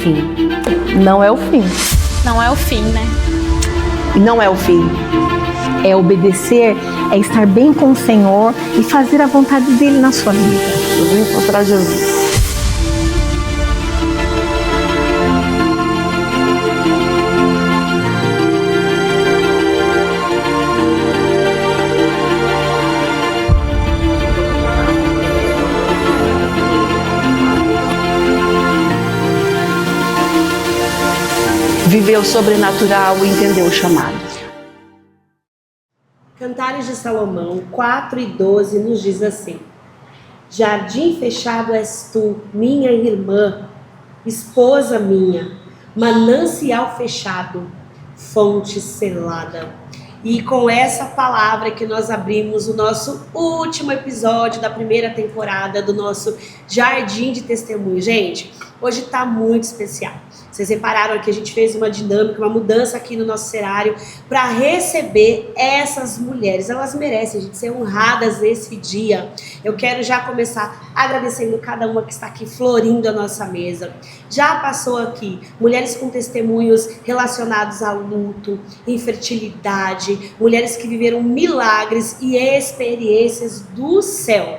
fim. Não é o fim. Não é o fim, né? Não é o fim. É obedecer, é estar bem com o Senhor e fazer a vontade dele na sua vida. Eu vim encontrar Jesus. Viveu o sobrenatural e entendeu o chamado. Cantares de Salomão 4:12 nos diz assim: Jardim fechado és tu, minha irmã, esposa minha, manancial fechado, fonte selada. E com essa palavra que nós abrimos o nosso último episódio da primeira temporada do nosso Jardim de Testemunho. Gente, hoje tá muito especial. Vocês repararam que a gente fez uma dinâmica, uma mudança aqui no nosso cenário para receber essas mulheres. Elas merecem, gente, ser honradas nesse dia. Eu quero já começar agradecendo cada uma que está aqui florindo a nossa mesa. Já passou aqui mulheres com testemunhos relacionados a luto, infertilidade, mulheres que viveram milagres e experiências do céu.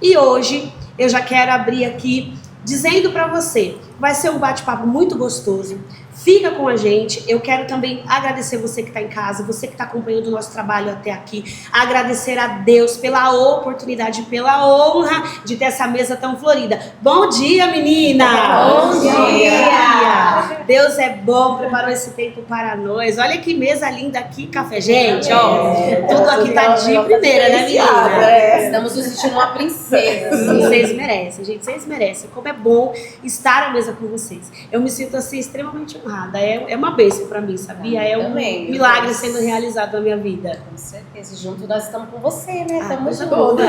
E hoje eu já quero abrir aqui dizendo para você, vai ser um bate-papo muito gostoso. Fica com a gente. Eu quero também agradecer você que está em casa, você que está acompanhando o nosso trabalho até aqui. Agradecer a Deus pela oportunidade, pela honra de ter essa mesa tão florida. Bom dia, menina! Bom dia! Deus é bom, preparou esse tempo para nós. Olha que mesa linda aqui, café. Gente, ó, tudo aqui tá de primeira, né, menina? Estamos nos sentindo uma princesa. Vocês merecem, gente, vocês merecem. Como é bom estar à mesa com vocês. Eu me sinto assim extremamente honrada. É uma bênção pra mim, sabia? É um milagre sendo realizado na minha vida. Com certeza. Junto nós estamos com você, né? Estamos juntas.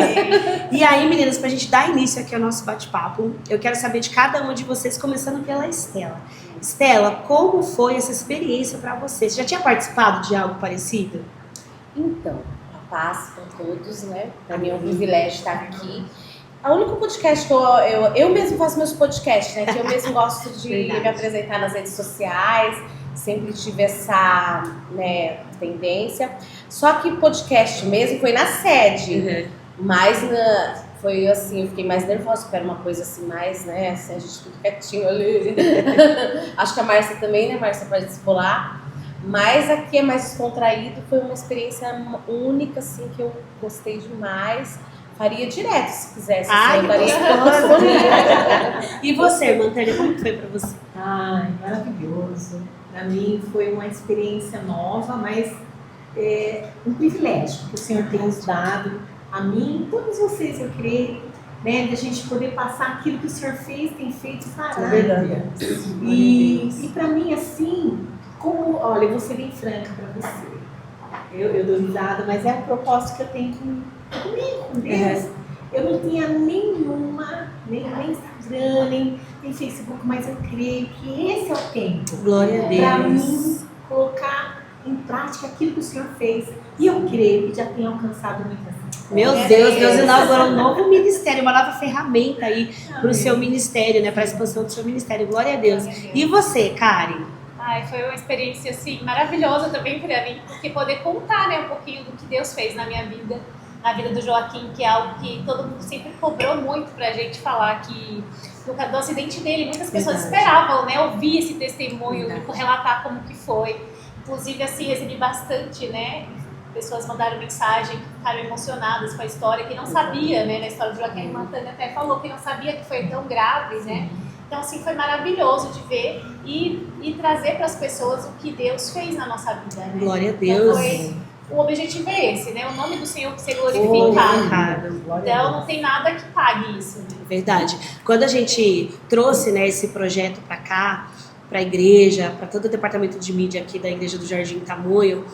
E aí, meninas, pra gente dar início aqui ao nosso bate-papo, eu quero saber de cada uma de vocês, começando pela Estela. Estela, como foi essa experiência pra você? Você já tinha participado de algo parecido? Então, a paz com todos, né? Pra mim é um privilégio estar aqui. O único podcast que eu mesmo faço meus podcasts, né? Que eu mesmo gosto de me apresentar nas redes sociais. Sempre tive essa, né, tendência. Só que podcast mesmo foi na sede. Mas foi assim, eu fiquei mais nervosa, porque era uma coisa assim mais, né? Assim, a gente fica quietinho ali. Acho que a Márcia também, né? A Márcia participou lá. Mas aqui é mais descontraído. Foi uma experiência única, assim, que eu gostei demais. Faria direto, se quisesse. Ai, e você, Mantânia, como foi pra você? Ai, maravilhoso. Para mim foi uma experiência nova, mas um privilégio que o Senhor tem nos dado a mim, todos vocês, eu creio, né, da gente poder passar aquilo que o Senhor fez, tem feito, fará. É verdade. E para mim, assim, olha, eu vou ser bem franca para você. Eu dou risada, mas é um propósito que eu tenho comigo, com Deus. Eu não tinha nenhuma, nem Instagram, nem Facebook, mas eu creio que esse é o tempo. Glória a Deus. Para mim, colocar em prática aquilo que o Senhor fez. E eu creio que já tem alcançado muitas coisas. Meu Deus, Deus inaugurou um novo ministério, uma nova ferramenta aí para o seu ministério, né? Para a expansão do seu ministério. Glória a Deus. E você, Karen? Ai, foi uma experiência assim maravilhosa também para mim, porque poder contar, né, um pouquinho do que Deus fez na minha vida, na vida do Joaquim, que é algo que todo mundo sempre cobrou muito pra gente falar, que do acidente dele, muitas pessoas esperavam, né, ouvir esse testemunho, relatar como que foi. Inclusive, assim, recebi bastante, né, pessoas mandaram mensagem, ficaram emocionadas com a história, que não sabia, né, na história do Joaquim, a Mantânia até falou que não sabia que foi tão grave, né. Então, assim, foi maravilhoso de ver e trazer para as pessoas o que Deus fez na nossa vida, né? Glória a Deus. Então, o objetivo é esse, né? O nome do Senhor ser glorificado. Então, não tem nada que pague isso, né? Verdade. Quando a gente trouxe, né, esse projeto para cá, para a igreja, para todo o departamento de mídia aqui da Igreja do Jardim Tamoio,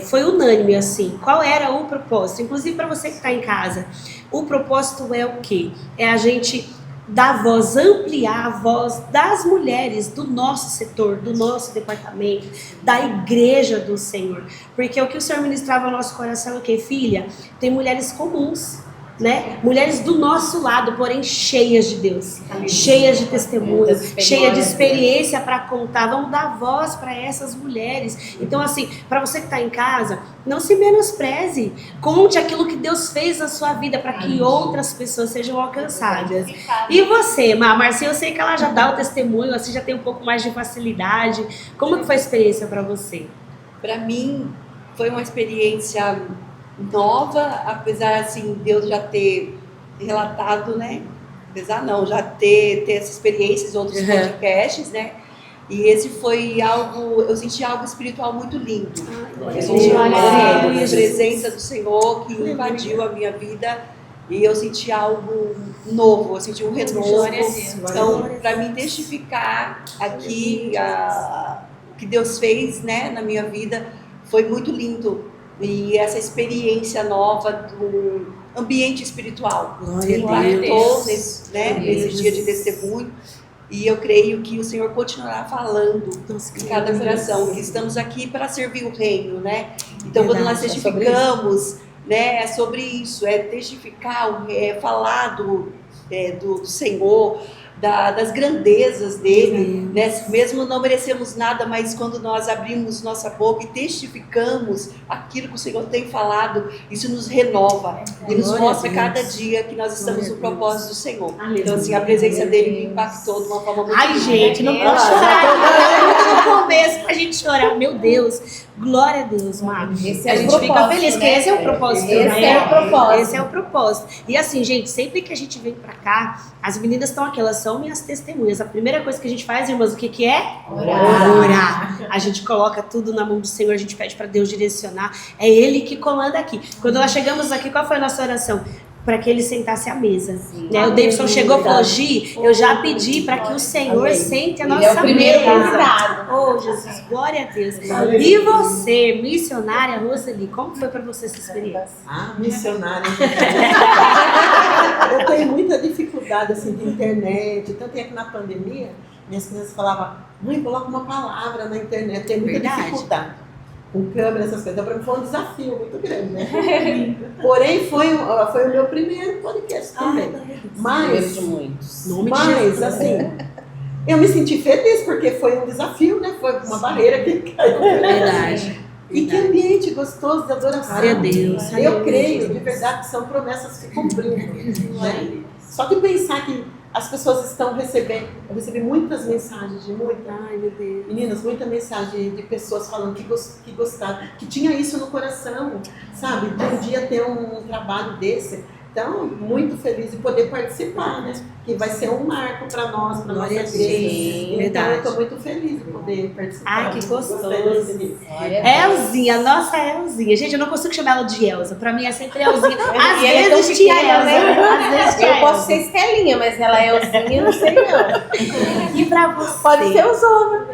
foi unânime, assim, qual era o propósito. Inclusive, para você que está em casa, o propósito é o quê? É a gente dar voz, ampliar a voz das mulheres do nosso setor, do nosso departamento, da igreja do Senhor. Porque o que o Senhor ministrava ao nosso coração é o quê? Filha, tem mulheres comuns né? Mulheres do nosso lado, porém cheias de Deus, cheias de testemunhos, cheias de experiência para contar. Vamos dar voz para essas mulheres. Então, assim, para você que está em casa, não se menospreze. Conte aquilo que Deus fez na sua vida para que outras pessoas sejam alcançadas. E você, Marcinha, eu sei que ela já dá o testemunho, assim, já tem um pouco mais de facilidade. Como que foi a experiência para você? Para mim, foi uma experiência nova, apesar assim Deus já ter relatado, né? Apesar não, já ter essa experiência em outros podcasts, né? E esse foi algo, eu senti algo espiritual muito lindo. Eu senti a presença do Senhor que invadiu a minha vida e eu senti algo novo, eu senti um renovo. Então, para mim testificar aqui o que Deus fez, né, na minha vida foi muito lindo. E essa experiência nova do ambiente espiritual me impactou nesse dia de testemunho. E eu creio que o Senhor continuará falando em cada coração, que estamos aqui para servir o reino, né? Então, quando nós testificamos, né, é sobre isso, é testificar, é falar do Senhor, das grandezas dele, né? Mesmo não merecemos nada, mas quando nós abrimos nossa boca e testificamos aquilo que o Senhor tem falado, isso nos renova e nos mostra cada dia que nós estamos no propósito do Senhor. Então, assim, a presença dele me impactou de uma forma muito linda. Gente, não pode chorar. No começo pra gente chorar, meu Deus. Glória a Deus, Marcos. A gente fica feliz, que esse é o propósito. Esse é o propósito. E assim, gente, sempre que a gente vem pra cá, as meninas estão aqui, elas são minhas testemunhas. A primeira coisa que a gente faz, irmãs, o que é? Orar. A gente coloca tudo na mão do Senhor, a gente pede pra Deus direcionar. É Ele que comanda aqui. Quando nós chegamos aqui, qual foi a nossa oração? Para que ele sentasse à mesa. Né? O Davidson chegou e falou: Gi, eu já pedi para que o Senhor sente a nossa mesa. Oh, Jesus, glória a Deus. E você, missionária Roseli, como foi para você essa experiência? Missionária. Eu tenho muita dificuldade assim, de internet, tanto é que na pandemia, minhas crianças falavam: mãe, coloca uma palavra na internet, eu tenho muita dificuldade. Com câmera, essas coisas. Então, para mim foi um desafio muito grande, né? Porém, foi o meu primeiro podcast também. Mas, assim, eu me senti feliz, porque foi um desafio, né? Foi uma barreira que caiu. Verdade. E que ambiente gostoso de adoração. Glória a Deus. Eu creio, de verdade, que são promessas se cumprindo. Né? Só que pensar que as pessoas estão recebendo, eu recebi muitas mensagens Ai, meu Deus. Meninas, muita mensagem de pessoas falando que gostaram, que tinha isso no coração, sabe? De um dia ter um trabalho desse. Então, muito feliz de poder participar, né? Que vai ser um marco para nós, para nossa igreja. Então, eu estou muito feliz de poder participar. Ai, que gostoso. Elzinha, nossa Elzinha. Gente, eu não consigo chamar ela de Elza. Para mim é sempre Elzinha. Às vezes tia Elza, né? Às vezes eu posso ser Estelinha, mas ela é Elzinha, eu não sei não. E para você? Pode ser o Zona.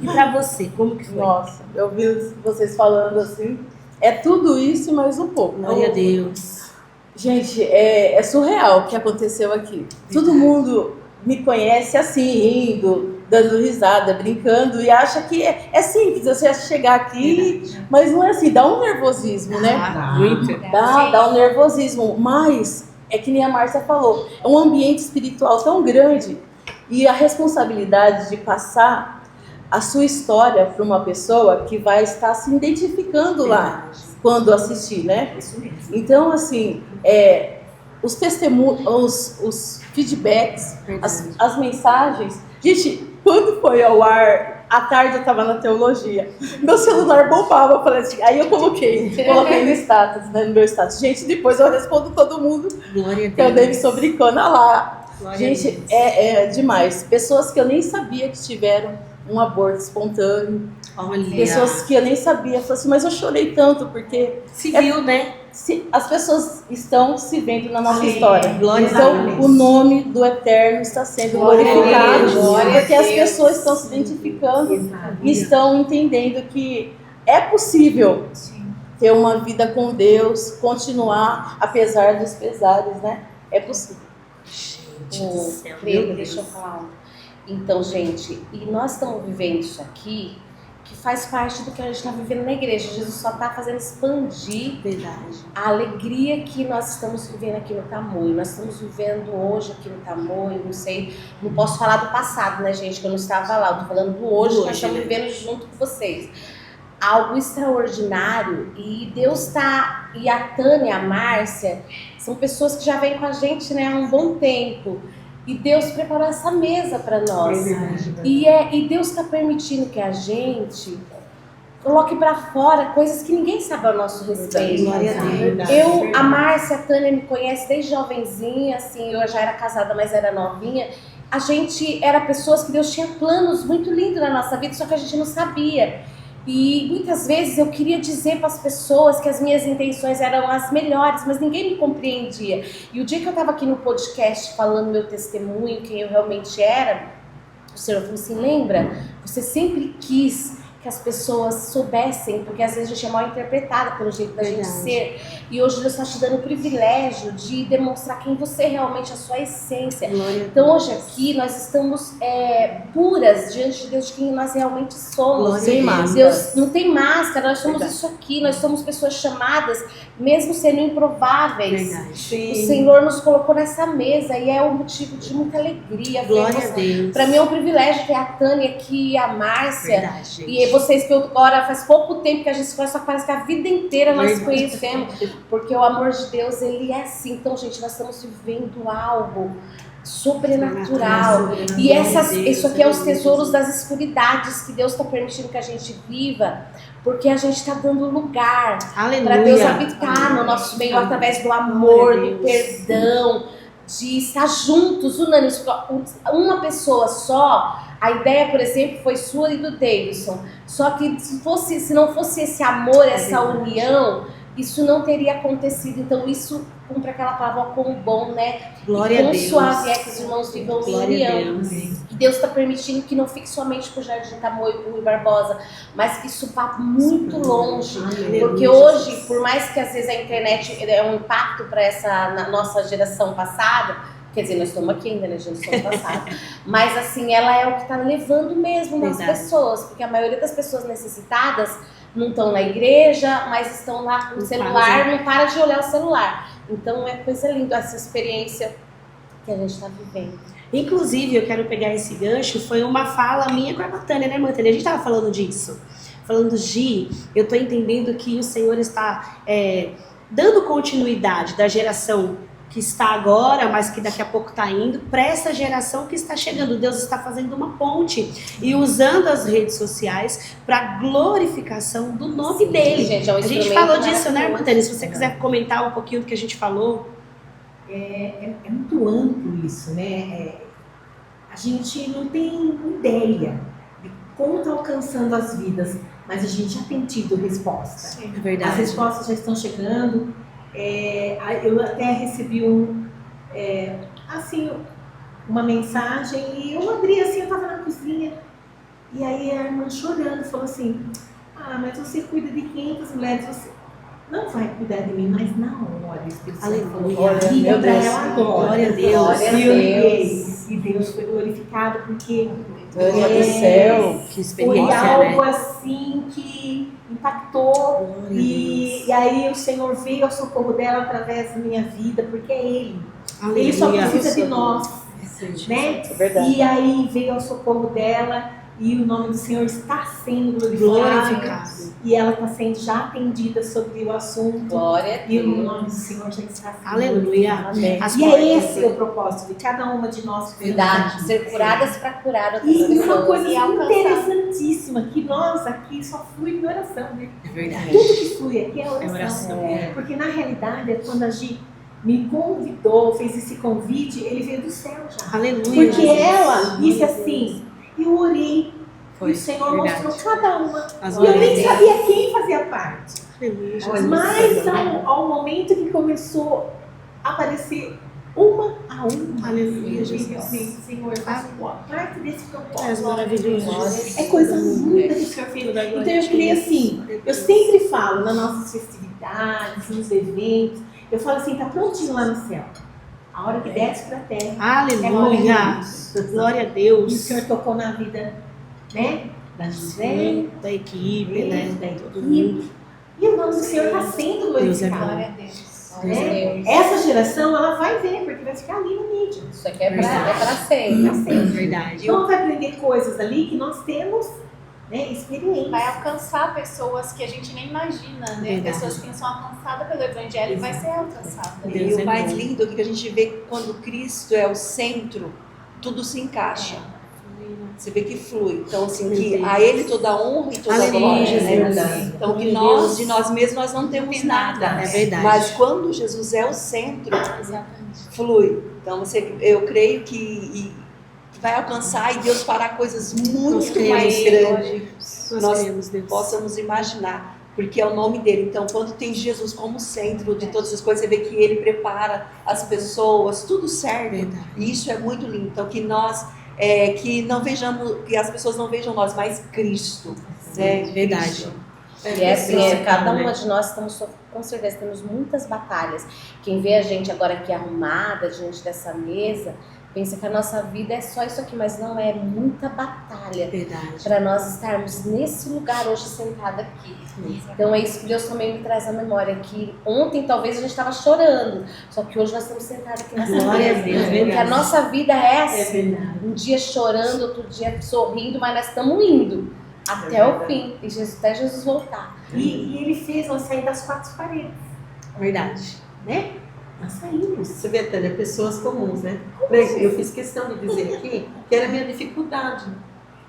E para você, como que foi? Nossa, eu vi vocês falando assim. É tudo isso e mais um pouco. Glória a Deus. Gente, é surreal o que aconteceu aqui. Todo mundo me conhece assim, rindo, dando risada, brincando, e acha que é simples você chegar aqui, mas não é assim, dá um nervosismo, né? Dá um nervosismo, mas é que nem a Márcia falou, é um ambiente espiritual tão grande e a responsabilidade de passar a sua história para uma pessoa que vai estar se identificando lá quando assistir, né? Então, assim, os testemunhos, os feedbacks, as mensagens. Gente, quando foi ao ar, à tarde eu estava na teologia, meu celular bombava, falei assim, aí eu coloquei no status, né, no meu status. Gente, depois eu respondo todo mundo. Glória a Deus. Eu Davidson brincando lá. Glória gente, é demais. Pessoas que eu nem sabia que tiveram um aborto espontâneo. Olha. Pessoas que eu nem sabia. Falei assim, mas eu chorei tanto, porque... Se viu, né? As pessoas estão se vendo na nossa história. Glória então, a Deus. o nome do Eterno está sendo glorificado. Porque as pessoas estão se identificando e estão entendendo que é possível ter uma vida com Deus, continuar apesar dos pesares, né? É possível. Gente do céu. Deixa eu falar. Então, gente, e nós estamos vivendo isso aqui, que que faz parte do que a gente está vivendo na igreja. Jesus só está fazendo expandir Verdade. a alegria que nós estamos vivendo aqui no Tamoio. Nós estamos vivendo hoje aqui no Tamoio, não sei, não posso falar do passado, né, gente, que eu não estava lá, eu tô falando do hoje, que nós estamos vivendo junto com vocês. Algo extraordinário, e Deus tá, e a Tânia e a Márcia são pessoas que já vêm com a gente, né, há um bom tempo, e Deus preparou essa mesa para nós, e Deus está permitindo que a gente coloque para fora coisas que ninguém sabe ao nosso respeito. Glória a Deus. A Márcia, a Tânia me conhece desde jovenzinha, assim, eu já era casada, mas era novinha. A gente era pessoas que Deus tinha planos muito lindos na nossa vida, só que a gente não sabia. E muitas vezes eu queria dizer para as pessoas que as minhas intenções eram as melhores, mas ninguém me compreendia. E o dia que eu estava aqui no podcast falando meu testemunho, quem eu realmente era, o Senhor falou assim, lembra? Você sempre quis que as pessoas soubessem, porque às vezes a gente é mal interpretada pelo jeito da gente ser, e hoje Deus está te dando o privilégio de demonstrar quem você realmente é, a sua essência. Então hoje aqui nós estamos puras diante de Deus, de quem nós realmente somos. Deus não tem máscara, nós somos isso aqui, nós somos pessoas chamadas, mesmo sendo improváveis. O Senhor nos colocou nessa mesa e é um motivo de muita alegria. Glória a Deus. Para mim é um privilégio ter a Tânia aqui e a Márcia. E vocês que agora faz pouco tempo que a gente se conhece, só que parece que a vida inteira nós se conhecemos, porque o amor de Deus, ele é assim. Então, gente, nós estamos vivendo algo sobrenatural. E isso aqui é os tesouros das escuridades que Deus está permitindo que a gente viva, porque a gente está dando lugar para Deus habitar no nosso meio através do amor, do perdão, de estar juntos, unânimes. Uma pessoa só. A ideia, por exemplo, foi sua e do Davidson. Só que se não fosse esse amor, essa união, isso não teria acontecido. Então isso cumpre aquela palavra como bom, né? Glória a Deus. Suave é que os irmãos vivam em união. E Deus está permitindo que não fique somente pro Jardim Tamoio, pro Rui Barbosa, mas que isso vá muito longe. Porque hoje, por mais que às vezes a internet é um impacto para na nossa geração passada, quer dizer, nós estamos aqui ainda na geração passada, mas assim, ela é o que está levando mesmo nas pessoas, porque a maioria das pessoas necessitadas não estão na igreja, mas estão lá com o celular, não para de olhar o celular. Então é coisa linda essa experiência que a gente está vivendo. Inclusive, eu quero pegar esse gancho, foi uma fala minha com a Tânia, né, Tânia? A gente estava falando disso. Falando eu estou entendendo que o Senhor está dando continuidade da geração que está agora, mas que daqui a pouco está indo, para essa geração que está chegando. Deus está fazendo uma ponte e usando as redes sociais para glorificação do nome dele. Gente, a gente falou disso, né, irmã Tânia? Se você quiser comentar um pouquinho do que a gente falou. É muito amplo isso, né? A gente não tem ideia de como está alcançando as vidas, mas a gente já tem tido resposta. É verdade. As respostas já estão chegando. Eu até recebi uma mensagem e eu abri assim, eu estava na cozinha e aí a irmã chorando falou assim, mas você cuida de 500 mulheres, você não vai cuidar de mim, mas na hora o Espírito Santo falou, diga para ela agora. Glória a Deus. E Deus foi glorificado porque que experiência, foi algo né? assim que impactou e aí o Senhor veio ao socorro dela através da minha vida, porque é Ele. Aleluia. Ele só precisa de nós, né? É verdade. E aí veio ao socorro dela e o nome do Senhor está sendo glorificado. E ela está sendo já atendida sobre o assunto. Glória a Deus. E o nome do Senhor já está sendo Aleluia. Amém. As E portas, esse é o propósito de cada uma de nós. Verdade, ser curadas para curar outras E pessoas. uma coisa E alcançar. interessantíssima, que nós aqui só flui em oração, né? É verdade. Tudo que flui aqui é oração. oração. Porque na realidade, é quando a Gi me convidou, fez esse convite, ele veio do céu já. Aleluia. Porque ela disse assim, eu orei, Foi, e o Senhor verdade. mostrou cada uma. As E eu nem mulheres. sabia quem fazia parte. Aleluia, Jesus. Mas ao momento que começou a aparecer uma a uma, Aleluia, eu Jesus. disse assim, Senhor, faça parte desse propósito. És maravilhoso. É coisa linda que o Senhor fez. Então eu queria assim, eu sempre falo nas nossas festividades, nos eventos, eu falo assim, tá prontinho lá no céu. A hora que desce pra terra. Aleluia. Glória a E o Deus. Senhor tocou na vida, né? da José, da equipe, né? da Todo mundo. equipe. E o nome do Senhor está sendo Deus é glorificado. Glória a Deus. Né? Essa geração, ela vai ver, porque vai ficar ali na mídia. Isso aqui é pra sempre. Verdade. Então, vai aprender coisas ali que nós temos, né, experiência. Vai alcançar pessoas que a gente nem imagina, né? Verdade. Pessoas que não são alcançadas pelo Evangelho, vai ser alcançada. Deus E é o mais bom. lindo é que a gente vê quando Cristo é o centro, tudo se encaixa. Você vê que flui. Então, assim, que a Ele toda a honra e toda a Aleluia, glória. Jesus. Né? Então, que Meu nós, Deus. de nós mesmos, nós não temos nada. É verdade. Mas quando Jesus é o centro, Exatamente. flui. Então, eu creio que vai alcançar e Deus fará coisas Nós muito cremos, mais Senhor. grandes Nós nós cremos, Deus. possamos imaginar. Porque é o nome dele. Então, quando tem Jesus como centro de todas as coisas, você vê que ele prepara as pessoas, tudo certo. Verdade. E isso é muito lindo. Então, que nós, que não vejamos, que as pessoas não vejam nós, mas Cristo. Né? Verdade. Cristo. E é assim, Cristo, cada né? uma de nós com certeza temos muitas batalhas. Quem vê a gente agora aqui arrumada diante dessa mesa, pensa que a nossa vida é só isso aqui, mas não é muita batalha Verdade. para nós estarmos nesse lugar hoje sentada aqui. Então é isso que Deus também me traz à memória, que ontem talvez a gente estava chorando, só que hoje nós estamos sentados aqui nessa Glória a mesa. Deus, Porque a verdade. nossa vida é assim, verdade. um dia chorando, outro dia sorrindo, mas nós estamos indo até o fim, e até Jesus voltar. E ele fez nós sair das quatro paredes, Verdade. né? Nós saímos. Você vê, Tânia, pessoas comuns, né? Por exemplo, eu fiz questão de dizer aqui que era a minha dificuldade,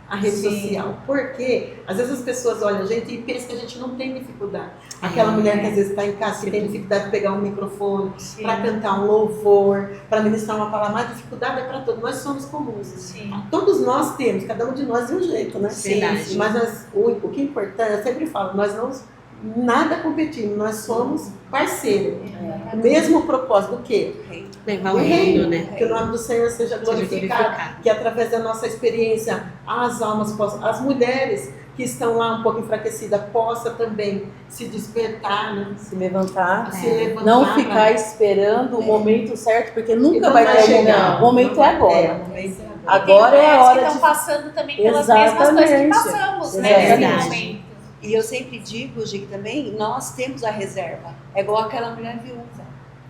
a rede social. Porque às vezes as pessoas olham a gente e pensam que a gente não tem dificuldade. Aquela mulher que às vezes está em casa que tem dificuldade de pegar um microfone, para cantar um louvor, para ministrar uma palavra, mas a dificuldade é para todos. Nós somos comuns. Sim. Todos nós temos, cada um de nós de um jeito, né? Verdade. Mas o que é importante, eu sempre falo, nós não nada competimos, nós somos parceiros. O mesmo propósito do quê? Levar O o reino, né? Que o nome do Senhor seja glorificado, que através da nossa experiência as almas possam, as mulheres que estão lá um pouco enfraquecidas possam também se despertar, né? Se levantar. Se levantar. Não ficar esperando o momento certo, porque nunca Não vai vai ter o chegar. momento. O momento é agora. E Agora tem é a mulheres hora que de. estão passando também pelas mesmas coisas que Exatamente. passamos, né? Exatamente. Nesse momento. E eu sempre digo, Gi, também, nós temos a reserva. É igual aquela mulher viúva.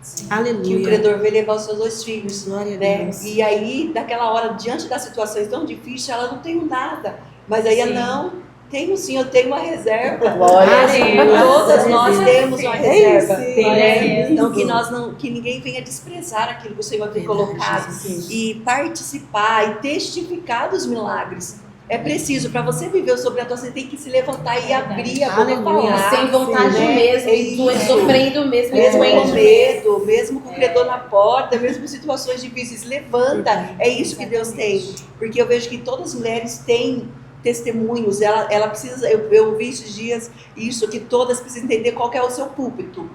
Que o Aleluia. credor veio levar os seus 2 filhos. Glória a Né? Deus. E aí, naquela hora, diante das situações tão difíceis, ela não tem nada. Mas aí, não, tenho sim, eu tenho uma reserva. Glória a Deus. Todas nós temos uma reserva. Sim, Né? sim. Então, que ninguém venha desprezar aquilo que o Senhor tem colocado. E participar e testificar dos milagres. É preciso, para você viver o sobrenatural, você tem que se levantar e abrir a boca Aleluia. falar. Sem vontade né? mesmo, Isso. sofrendo mesmo, Mesmo com doente medo, mesmo com o credor na porta, mesmo com situações difíceis, levanta. É isso que Deus tem. Porque eu vejo que todas as mulheres têm testemunhos. Ela precisa, eu vi esses dias isso, que todas precisam entender qual que é o seu púlpito.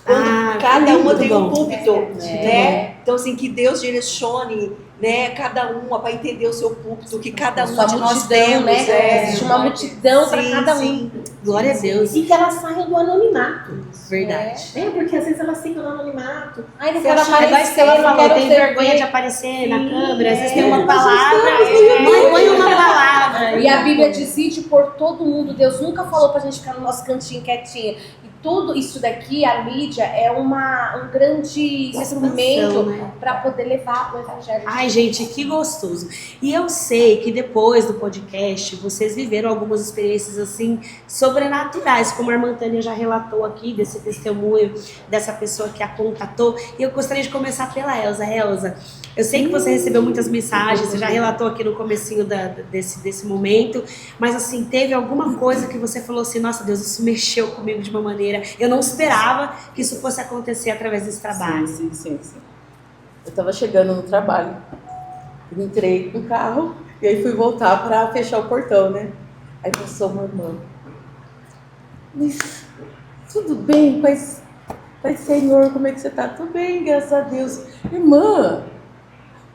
Quando cada uma tem um púlpito, né? Então, assim, que Deus direcione, né, cada uma para entender o seu púlpito, que cada uma de nós temos. né? Existe uma multidão para Sim, cada um. sim. Glória a Deus. E que elas saiam do anonimato. Verdade. Né? Porque às vezes elas ficam no anonimato. Ai, não Você quero acha- Igual aparecer, isso que ela não falou, quero tem ser vergonha de feita. aparecer na câmera, às vezes É. tem uma Nós palavra, estamos, põe uma palavra. E a Bíblia diz: ide por todo mundo. Deus nunca falou pra gente ficar no nosso cantinho quietinha. E tudo isso daqui, a mídia, é um grande instrumento né? para poder levar o evangelho. Ai, gente, que gostoso. E eu sei que depois do podcast, vocês viveram algumas experiências, assim, sobrenaturais, como a irmã Tânia já relatou aqui, desse testemunho, dessa pessoa que a contatou. E eu gostaria de começar pela Elza. Elza, eu sei que você recebeu muitas mensagens, você já relatou aqui no comecinho desse momento, mas, assim, teve alguma coisa que você falou assim, nossa Deus, isso mexeu comigo de uma maneira, eu não esperava que isso fosse acontecer através desse trabalho. Sim. Eu tava chegando no trabalho. Entrei no carro e aí fui voltar para fechar o portão, né? Aí passou uma irmã. Mas tudo bem, Pai Senhor, como é que você tá? Tudo bem, graças a Deus. Irmã,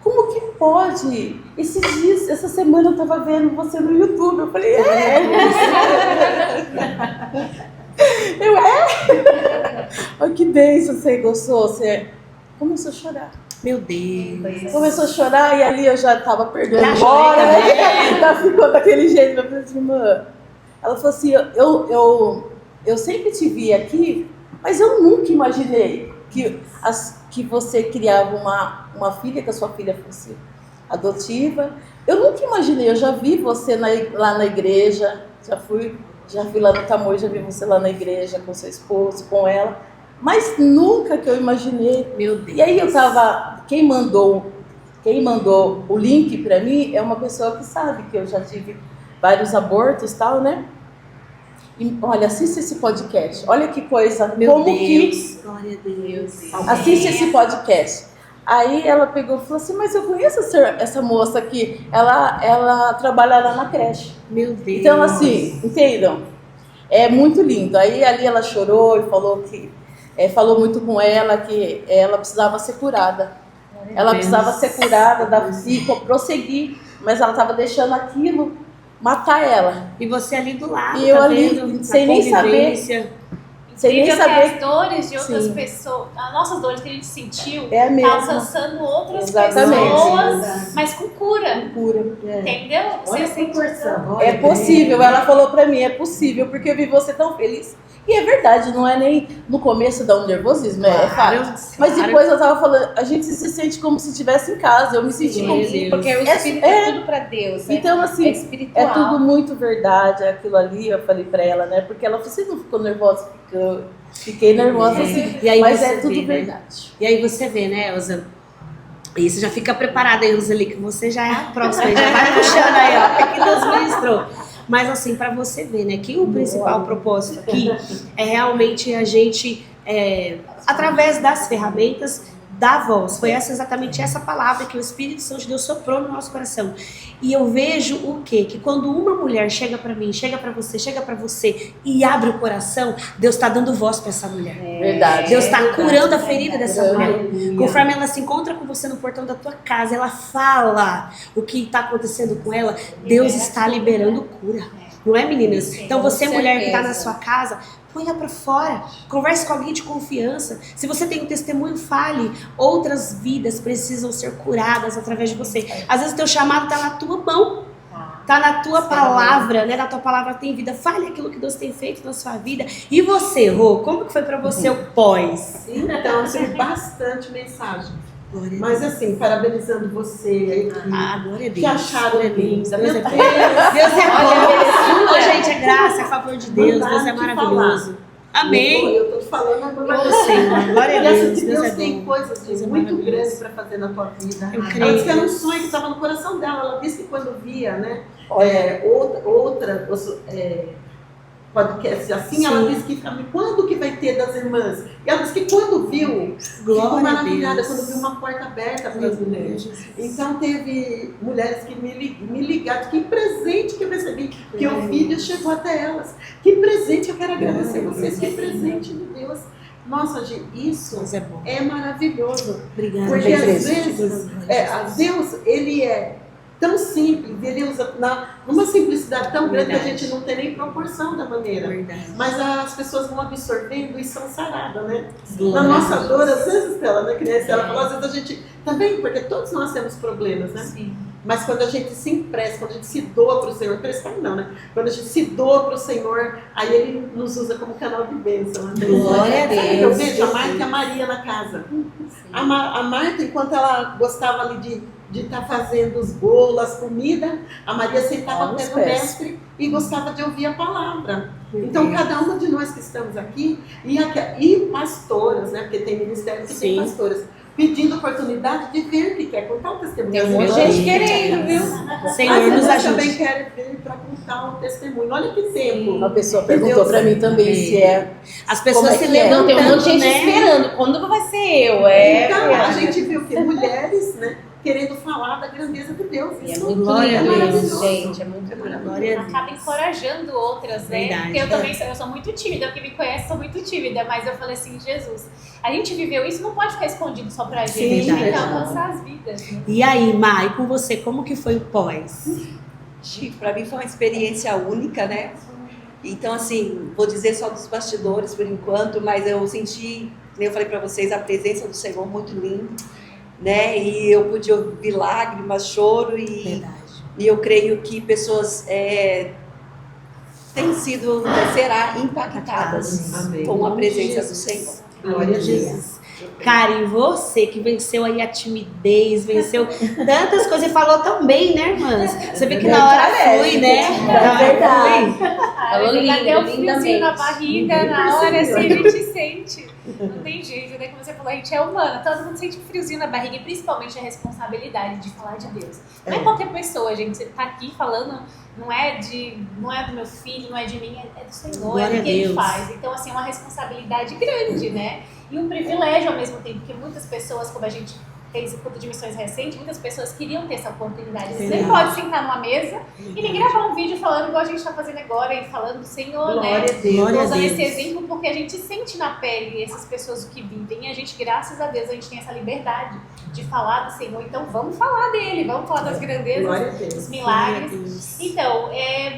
como que pode? Esses dias, essa semana eu tava vendo você no YouTube. Eu falei, Eu Olha que bênção, você gostou? Você começou a chorar. Meu Deus. Começou a chorar e ali eu já tava perdendo Já embora, chorei né? Já ficou daquele jeito. Eu falei assim, irmã. Ela falou assim, eu sempre te vi aqui, mas eu nunca imaginei que você criava uma filha, que a sua filha fosse adotiva. Eu nunca imaginei, eu já vi você lá na igreja, já fui lá no Tamoio, já vi você lá na igreja com seu esposo, com ela, mas nunca que eu imaginei. Meu Deus. E aí eu tava, quem mandou o link pra mim é uma pessoa que sabe que eu já tive vários abortos e tal, né? E, olha, assiste esse podcast, olha que coisa, Meu como Deus. que... Glória a Deus. Assiste esse podcast. Aí ela pegou e falou assim, mas eu conheço essa moça aqui, ela trabalha lá na creche. Meu Deus. Então, assim, entendam? É muito lindo. Aí ali ela chorou e falou muito com ela que ela precisava ser curada. Ela precisava ser curada e prosseguir, mas ela estava deixando aquilo matar ela. E você ali do lado, E eu tá ali, vendo? sem Na nem saber. convivência. Sem nem Incrível que saber. as dores de outras Sim. pessoas, as nossas dores que a gente sentiu, É a tá mesma. alcançando outras Exatamente. pessoas, mas com cura. Cura. Entendeu? Olha a sente- proporção. É possível, ela falou pra mim, é possível, porque eu vi você tão feliz. E é verdade, não é nem no começo dá um nervosismo, é fato. Mas depois eu tava falando, a gente se sente como se estivesse em casa, eu me senti Sim, como sim. Porque o espírito é tudo pra Deus, né? Então, É assim, espiritual. é tudo muito verdade, aquilo ali, eu falei pra ela, né? Porque ela falou, você não ficou nervosa? Fiquei nervosa, assim, E aí mas você é tudo vê, né? verdade. E aí você vê, né, Elza? E você já fica preparada aí, Roseli, que você já é a próxima, já vai puxando aí, ó, o que Deus ministrou. Mas assim, para você ver, né, que o principal propósito aqui é realmente a gente, através das ferramentas, dar voz. Foi exatamente essa palavra que o Espírito Santo de Deus soprou no nosso coração. E eu vejo o quê? Que quando uma mulher chega para mim, chega para você e abre o coração, Deus está dando voz para essa mulher. Verdade. Deus está curando a ferida dessa mulher. Conforme ela se encontra com você no portão da tua casa, ela fala o que está acontecendo com ela, Deus está liberando cura. Não é, meninas? Então você, mulher que está na sua casa, ponha para fora. Converse com alguém de confiança. Se você tem um testemunho, fale. Outras vidas precisam ser curadas através de você. Às vezes o teu chamado está na tua mão. Está na tua palavra, né? Na tua palavra tem vida. Fale aquilo que Deus tem feito na sua vida. E você, Rô, como que foi para você o pós? Então, tem bastante mensagem. Mas assim, parabenizando você, a equipe, Glória a Deus. que acharam linda. Deus é Meu bom. Deus. Deus é bom. Ô, gente, é graça, é favor de Deus. Não dá Deus é de maravilhoso. Amém. Eu tô te falando agora. Ô, Senhor, glória a E assim, Deus. que Deus Deus é tem bom. coisas Deus é muito maravilhoso. grandes para fazer na tua vida. Eu Ela creio. disse que era um sonho que estava no coração dela. Ela disse que quando via, né, podcast assim, Sim. ela disse que quando que vai ter das irmãs? E ela disse que quando viu, ficou Glória a maravilhada, Deus. quando viu uma porta aberta para Meu as mulheres. Deus. Então teve mulheres que me ligaram, que presente que eu recebi, que o filho chegou até elas. Que presente, eu quero agradecer a vocês, que presente de Deus. Nossa, gente, isso Deus é bom. é maravilhoso. Obrigada. Porque às Deus. vezes, Deus, ele é tão simples, ele usa numa simplicidade tão grande que a Verdade. gente não tem nem proporção da maneira. Verdade. Mas as pessoas vão absorvendo e são saradas, né? Glória Na a nossa Deus. dor, às vezes, ela, né, que nem ela falou, às vezes a gente também, porque todos nós temos problemas, né? Sim. Mas quando a gente se empresta, quando a gente se doa para o Senhor, emprestar não, né? Quando a gente se doa para o Senhor, aí Ele nos usa como canal de bênção. Né? Glória a Sabe o que eu Deus. vejo? A Marta e a Maria na casa. A Marta, enquanto ela gostava ali de estar fazendo os bolos, as comidas, a Maria sentava Nos até no pés. mestre e gostava de ouvir a palavra. Então, cada uma de nós que estamos aqui, e pastoras, né? Porque tem ministério que tem Sim. pastoras, pedindo oportunidade de ver que quer contar o testemunho. Tem um monte de Meu gente Deus. querendo, viu? Senhor, Mas nos eu também ajude. quero ver para contar o testemunho. Olha que tempo. Uma pessoa Que perguntou Deus pra mim também se é. As pessoas Como é se que é? Não, tem um monte de levantando, gente né? esperando. Quando vai ser eu? Então, a gente viu que mulheres, né, querendo falar da grandeza de Deus. E é Isso muito Glória a lindo Deus. isso, gente. É muito lindo. Glória a Deus. Acaba encorajando outras, né? Verdade. Porque eu também sou muito tímida, quem me conhece sou muito tímida, mas eu falei assim, Jesus, a gente viveu isso, não pode ficar escondido só pra gente, Sim, a gente tem que verdade. alcançar as vidas. Né? E aí, Mai, com você, como que foi o pós? Chico, para mim foi uma experiência única, né? Então, assim, vou dizer só dos bastidores por enquanto, mas eu senti, como eu falei para vocês, a presença do Senhor muito linda. né? E eu pude ouvir lágrimas, choro e eu creio que pessoas serão impactadas Amém. com a presença do Senhor. Glória a Jesus. Karen, você que venceu aí a timidez, venceu tantas coisas e falou tão bem, né, irmãs? Você vê que na hora flui, né? Na hora flui. Falou lindo, até o friozinho na barriga, na hora assim a gente sente. Não tem jeito, né? Como você falou, a gente é humana, todo mundo sente um friozinho na barriga e principalmente a responsabilidade de falar de Deus. Não é qualquer pessoa, gente. Você tá aqui falando, não é do meu filho, não é de mim, é do Senhor, Glória é do que Ele a Deus. faz. Então, assim, é uma responsabilidade grande, né? E um privilégio ao mesmo tempo, porque muitas pessoas, como a gente fez o culto de missões recente, muitas pessoas queriam ter essa oportunidade. Você nem pode sentar numa mesa e nem gravar um vídeo falando igual a gente está fazendo agora e falando do Senhor, Glória né? a Deus. Glória a Usando Deus. esse exemplo porque a gente sente na pele essas pessoas que vivem e a gente, graças a Deus, a gente tem essa liberdade de falar do Senhor. Então vamos falar dele, vamos falar das grandezas, Glória a Deus. dos Glória a milagres. Deus. Então,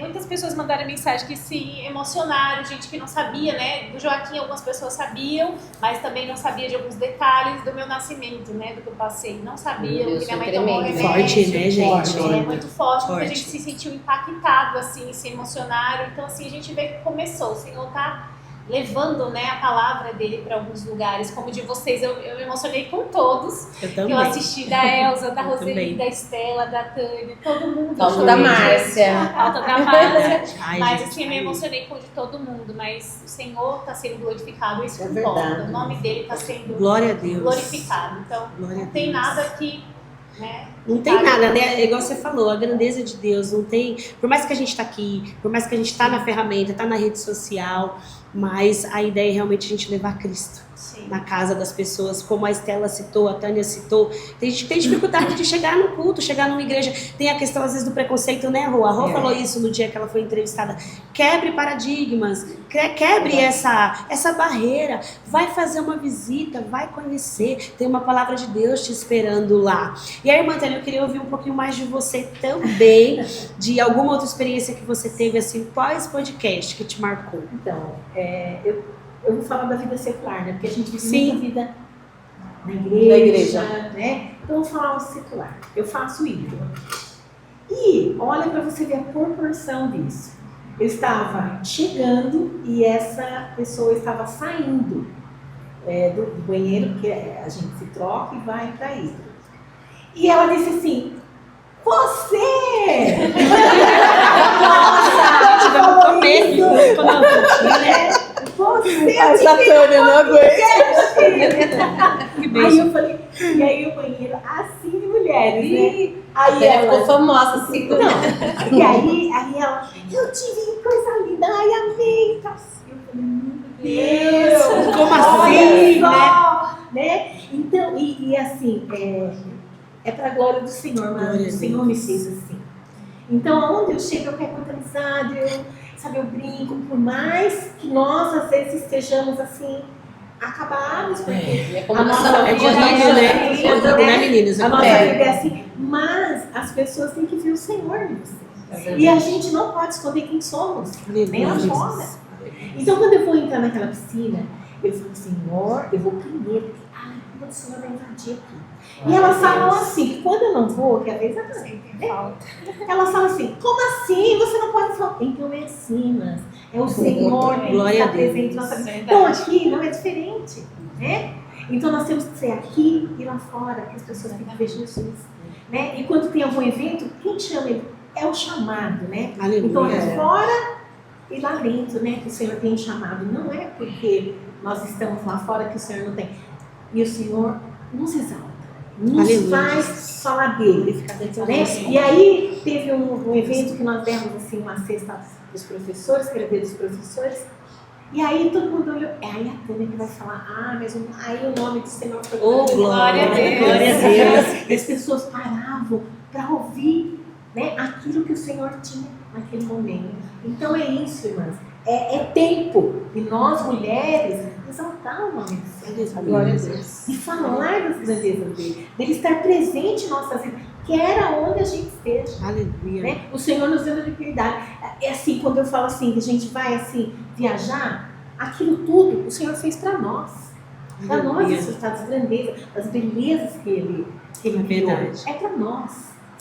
muitas pessoas mandaram mensagem que se emocionaram, gente que não sabia, né? Do Joaquim algumas pessoas sabiam, mas também não sabia de alguns detalhes do meu nascimento, né? Do que eu passei. Não sabiam, Deus, que minha mãe é tomou tremendo. remédio. Forte, né, gente? É muito forte, porque a Forte. gente se sentiu impactado, assim, se emocionaram. Então, assim, a gente vê que começou. O Senhor tá levando, né, a palavra dele para alguns lugares. Como de vocês, eu me emocionei com todos. Eu Que também. eu assisti da Elza, da Eu Roseli, também. da Estela, da Tânia, todo mundo. Falta chorou, da gente. Márcia. Falta da Márcia. Ai, Mas gente, assim, eu me ai. emocionei com o de todo mundo. Mas o Senhor está sendo glorificado, isso É que importa. verdade. O nome dele está sendo Glória a Deus. glorificado. Então, Glória a não tem Deus. nada que, né? Não tem nada, né? É igual você falou, a grandeza de Deus não tem. Por mais que a gente está aqui, por mais que a gente está na ferramenta, está na rede social, mas a ideia é realmente a gente levar Cristo Sim. na casa das pessoas, como a Estela citou, a Tânia citou. Tem gente que tem dificuldade de chegar no culto, chegar numa igreja. Tem a questão, às vezes, do preconceito, né, Rô? A Rô falou isso no dia que ela foi entrevistada. Quebre paradigmas, quebre essa barreira. Vai fazer uma visita, vai conhecer. Tem uma palavra de Deus te esperando lá. E aí, irmã Tânia, eu queria ouvir um pouquinho mais de você também, de alguma outra experiência que você teve, assim, pós-podcast, que te marcou. Então, eu vou falar da vida secular, né? Porque a gente vive Sim. muita vida na Da igreja, igreja. né? Então, eu vou falar o secular. Eu faço híbrido. E olha para você ver a proporção disso. Eu estava chegando e essa pessoa estava saindo do banheiro, porque a gente se troca e vai para híbrido. E ela disse assim: você! Nossa! Tivemos com medo. Você! Mas a Tânia não aguenta. Aí eu falei, e aí o banheiro assim de mulheres, né? Aí Ela ficou ela. famosa assim. Não, e aí ela, eu tive coisa linda, ai, amei. Tá assim, eu falei, meu Deus! Como olha assim, só, né? Então, e assim, é para a glória do Senhor, mas Glória a o Senhor me fez assim. Então, aonde eu chego, eu pego outra amizade, eu brinco, por mais que nós às vezes estejamos assim, acabados, porque como a nossa É vida corrido, né? assim, Corrido, né, meninas? a nossa É. vida é assim, mas as pessoas têm que ver o Senhor em você. E a gente não pode esconder quem somos, nem lá fora. Então, quando eu vou entrar naquela piscina, eu falo, Senhor, eu vou primeiro, porque, quando o Senhor vai invadir aqui. E elas falam assim, que quando eu não vou, que às vezes elas falam assim, como assim? Você não pode falar. Então é assim, mas é o Senhor que Glória está a Deus. presente na nossa vida. Então aqui não é diferente, né? Então nós temos que ser aqui e lá fora, que as pessoas têm que ver Jesus. Né? E quando tem algum evento, quem chama ele? É o chamado, né? Aleluia. Então é fora e lá dentro, né? Que o Senhor tem chamado. Não é porque nós estamos lá fora que o Senhor não tem. E o Senhor nos exalta, nos Aleluia. faz falar dele. Fica dentro Né? disso. E aí teve um evento que nós demos assim, uma cesta dos professores, que era dia dos professores. E aí todo mundo olhou, aí a Tânia que vai falar, mas aí o nome do Senhor foi Oh, glória a Deus. Glória a Deus. E as pessoas paravam para ouvir, né, aquilo que o Senhor tinha naquele momento. Então é isso, irmãs. É tempo de nós, mulheres, exaltar o nome do Senhor. Glória a Deus. E falar das grandezas dele. Dele estar presente em nossas vidas, quer aonde a gente esteja. Aleluia. Né? O Senhor nos deu a liberdade. É assim, quando eu falo assim, que a gente vai assim, viajar, aquilo tudo o Senhor fez para nós. para nós desfrutar das grandezas, das belezas que ele criou. verdade. É para nós,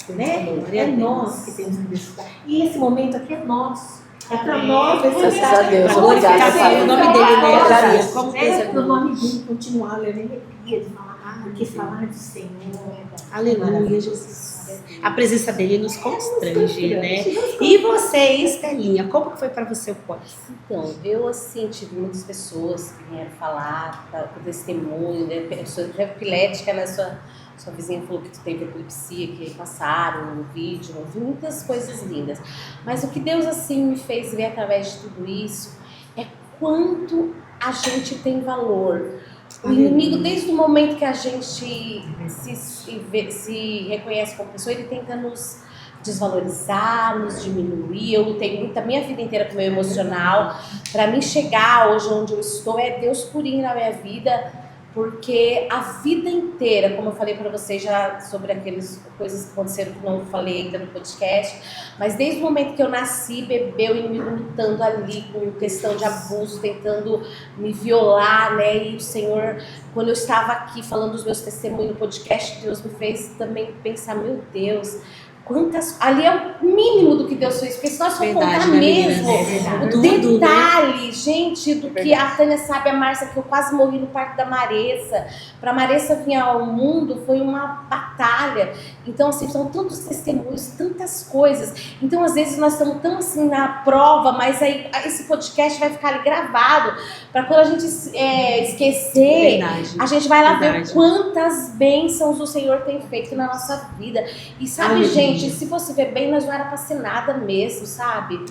né? Glória É a Deus. nós que temos que desfrutar. E esse momento aqui é nosso. É para nós Graças a desfrutar. Deus, Pra obrigada, glorificar Pai. o nome dele, né? Obrigada. Como Deus é pro nome dele continuar levando alegria de falar, porque falar do Senhor é Aleluia, Jesus. A presença dele nos constrange, né? E você, Estelinha, como que foi para você o pós? Então, eu assim tive muitas pessoas que vieram falar, com testemunho, né? Pessoa epilética, né? Sua vizinha falou que tu teve epilepsia, que passaram no vídeo, eu vi muitas coisas lindas. Mas o que Deus assim me fez ver através de tudo isso é quanto a gente tem valor. O inimigo, desde o momento que a gente se reconhece como pessoa, ele tenta nos desvalorizar, nos diminuir. Eu lutei muito a minha vida inteira com o meu emocional. Para mim chegar hoje onde eu estou, é Deus purinho na minha vida, porque a vida inteira, como eu falei para vocês já sobre aquelas coisas que aconteceram que não falei ainda no podcast, mas desde o momento que eu nasci, bebê, o inimigo lutando ali com questão de abuso, tentando me violar, né? E o Senhor, quando eu estava aqui falando dos meus testemunhos no podcast, Deus me fez também pensar, meu Deus, quantas... Ali é o mínimo do que Deus fez, porque se nós for contar mesmo o detalhe, gente, do que a Tânia sabe, a Márcia, que eu quase morri no parto da Maressa. Para a Maressa vir ao mundo foi uma batalha. Então, assim, são tantos testemunhos, tantas coisas. Então, às vezes, nós estamos tão assim na prova, mas aí esse podcast vai ficar ali gravado, para quando a gente esquecer, a gente vai lá ver quantas bênçãos o Senhor tem feito na nossa vida. E sabe, gente, se você ver bem, nós não era para ser nada mesmo, sabe?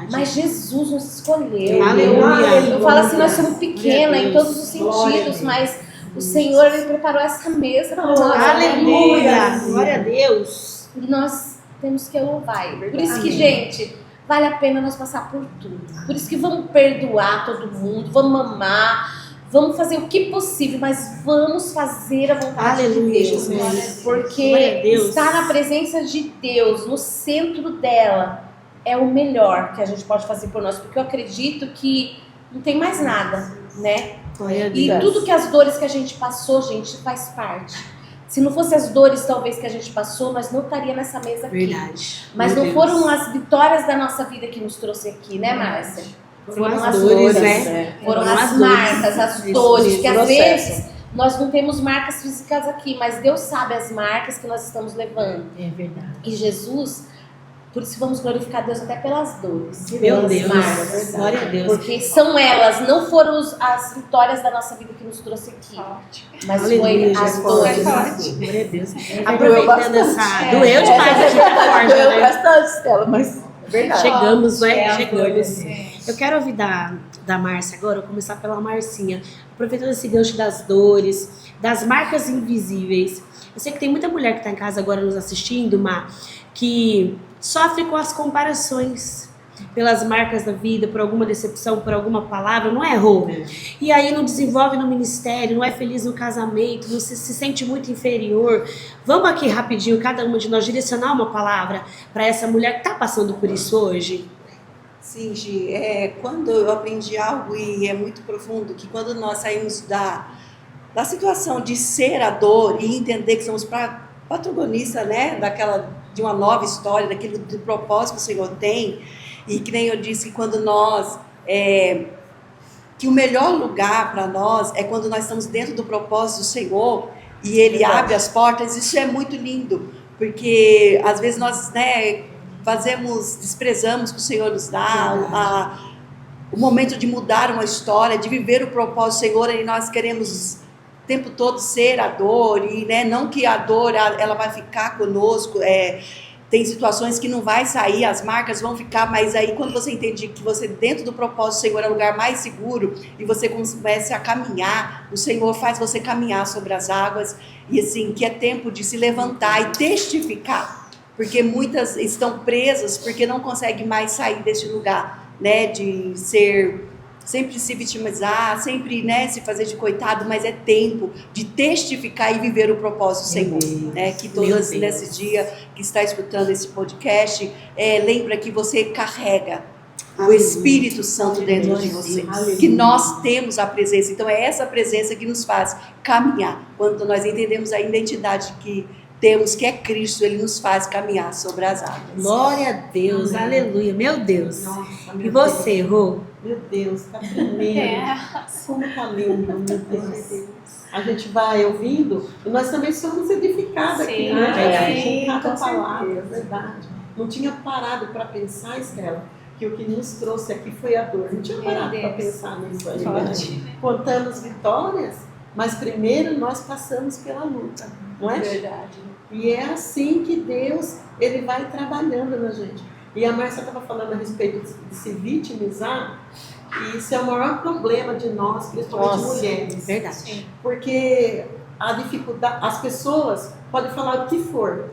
Mas Jesus nos escolheu. Aleluia. Eu falo assim, nós somos pequenas em todos os sentidos, mas o Senhor, Ele preparou essa mesa para nós. Aleluia. Glória a Deus. E nós temos que louvar. Por isso que, gente, vale a pena nós passar por tudo. Por isso que vamos perdoar todo mundo, vamos amar, vamos fazer o que possível, mas vamos fazer a vontade de Deus. Porque estar na presença de Deus, no centro dela, é o melhor que a gente pode fazer por nós. Porque eu acredito que não tem mais nada, né? E tudo que as dores que a gente passou, gente, faz parte. Se não fossem as dores, talvez, que a gente passou, nós não estaria nessa mesa aqui. Mas não foram as vitórias da nossa vida que nos trouxe aqui, né, Márcia? Foram as dores, né? Foram as marcas, as dores. Porque às vezes nós não temos marcas físicas aqui, mas Deus sabe as marcas que nós estamos levando. É verdade. E Jesus, por isso vamos glorificar Deus até pelas dores. Meu Deus, marcas, glória a Deus. porque são elas, não foram as vitórias da nossa vida que nos trouxe aqui, mas foi as dores. Glória a Deus. Doeu Aproveitando bastante. Doeu demais. Doeu bastante, Stella, mas é verdade. Chegamos, né? Chegamos. Eu quero ouvir da Márcia agora, eu vou começar pela Marcinha. Aproveitando esse gancho das dores, das marcas invisíveis. Eu sei que tem muita mulher que está em casa agora nos assistindo, Má, que sofre com as comparações pelas marcas da vida, por alguma decepção, por alguma palavra, não errou. E aí não desenvolve no ministério, não é feliz no casamento, não se sente muito inferior. Vamos aqui rapidinho, cada uma de nós, direcionar uma palavra para essa mulher que está passando por isso hoje. Sim, Gi, quando eu aprendi algo, e é muito profundo, que quando nós saímos da situação de ser a dor e entender que somos protagonistas, né, de uma nova história, daquilo do propósito que o Senhor tem, e que nem eu disse, quando nós, que o melhor lugar para nós é quando nós estamos dentro do propósito do Senhor e Ele abre as portas. Isso é muito lindo, porque às vezes nós, né, desprezamos o que o Senhor nos dá, o momento de mudar uma história, de viver o propósito do Senhor, e nós queremos o tempo todo ser a dor, e né, não que a dor ela vai ficar conosco, tem situações que não vai sair, as marcas vão ficar, mas aí quando você entende que você dentro do propósito do Senhor é o lugar mais seguro, e você começa a caminhar, o Senhor faz você caminhar sobre as águas, e assim, que é tempo de se levantar e testificar, porque muitas estão presas porque não conseguem mais sair desse lugar, né, de sempre se vitimizar, sempre, né, se fazer de coitado, mas é tempo de testificar e viver o propósito do Senhor, né, que todas nesse dia que está escutando esse podcast, lembra que você carrega o Espírito Santo dentro de você. Que nós temos a presença. Então é essa presença que nos faz caminhar. Quando nós entendemos a identidade que temos, que é Cristo, Ele nos faz caminhar sobre as águas. Glória a Deus, aleluia, meu Deus. Nossa, E meu você, Rô? Meu Deus, tá primeiro. É. Como tá lindo, meu Deus. A gente vai ouvindo e nós também somos edificados aqui, Sim, né? Com cada com palavra, é certeza. verdade. Não tinha parado para pensar, Estela, que o que nos trouxe aqui foi a dor. Não tinha Meu parado para Deus. pensar nisso ainda. Né? Contamos vitórias, mas primeiro nós passamos pela luta, não é? Verdade. E é assim que Deus, Ele vai trabalhando na gente. E a Márcia estava falando a respeito de se vitimizar, e isso é o maior problema de nós, principalmente mulheres. Verdade. Porque a dificuldade, as pessoas podem falar o que for,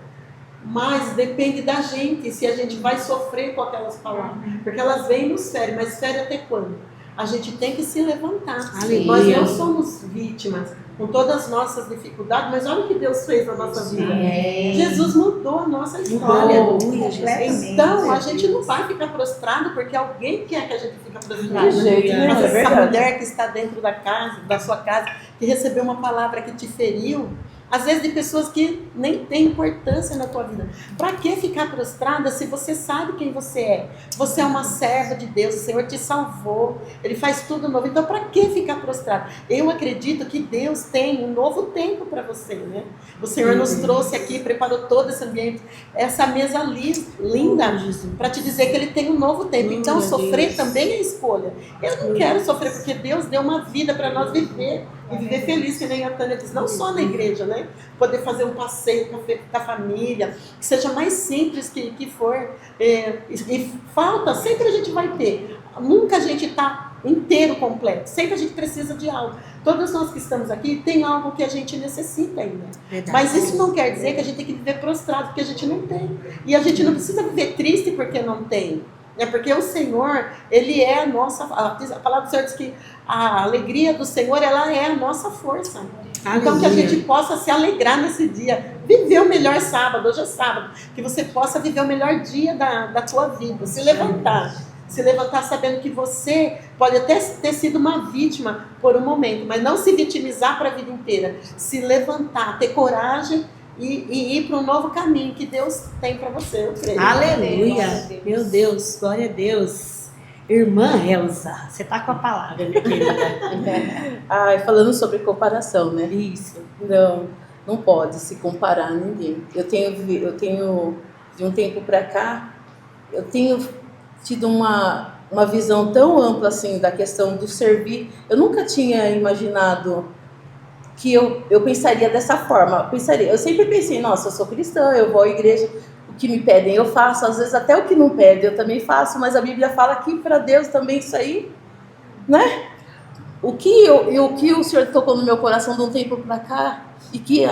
mas depende da gente, se a gente vai sofrer com aquelas palavras. Porque elas vêm e nos ferem, mas ferem até quando? A gente tem que se levantar. Aleluia. Nós não somos vítimas com todas as nossas dificuldades, mas olha o que Deus fez na nossa vida. Jesus mudou a nossa história. Aleluia, Jesus. Então, a gente não vai ficar prostrado porque alguém quer que a gente fique prostrado. De jeito nenhum, Mas é essa verdade. mulher que está dentro da casa, da sua casa, que recebeu uma palavra que te feriu, às vezes de pessoas que nem têm importância na tua vida. Para que ficar prostrada se você sabe quem você é? Você é uma serva de Deus, o Senhor te salvou, Ele faz tudo novo. Então, para que ficar prostrado? Eu acredito que Deus tem um novo tempo para você, né? O Senhor nos trouxe aqui, preparou todo esse ambiente, essa mesa linda, para te dizer que Ele tem um novo tempo. Então, sofrer também é escolha. Eu não quero sofrer porque Deus deu uma vida para nós viver. E viver feliz, que nem a Tânia disse, não só na igreja, né? Poder fazer um passeio com a família, que seja mais simples que for. E falta, sempre a gente vai ter. Nunca a gente está inteiro, completo. Sempre a gente precisa de algo. Todos nós que estamos aqui, tem algo que a gente necessita ainda. Verdade. Mas isso não quer dizer que a gente tem que viver prostrado, porque a gente não tem. E a gente não precisa viver triste porque não tem. É porque o Senhor, Ele é a nossa... A palavra do Senhor diz que a alegria do Senhor, ela é a nossa força. Então que a gente possa se alegrar nesse dia. Viver o melhor sábado, hoje é sábado. Que você possa viver o melhor dia da tua vida. Se levantar. Se levantar sabendo que você pode até ter sido uma vítima por um momento, mas não se vitimizar para a vida inteira. Se levantar, ter coragem e ir para um novo caminho que Deus tem para você, eu creio. Aleluia. Meu Deus, glória a Deus. Irmã Elza, você tá com a palavra, minha querida. Ai, falando sobre comparação, né? Isso. Não pode se comparar a ninguém. Eu tenho, de um tempo para cá, eu tenho tido uma visão tão ampla assim da questão do servir. Eu nunca tinha imaginado que eu pensaria dessa forma. Eu sempre pensei, nossa, eu sou cristã, eu vou à igreja, o que me pedem eu faço, às vezes até o que não pedem eu também faço, mas a Bíblia fala que para Deus também isso aí, né? O que o Senhor tocou no meu coração de um tempo para cá, e que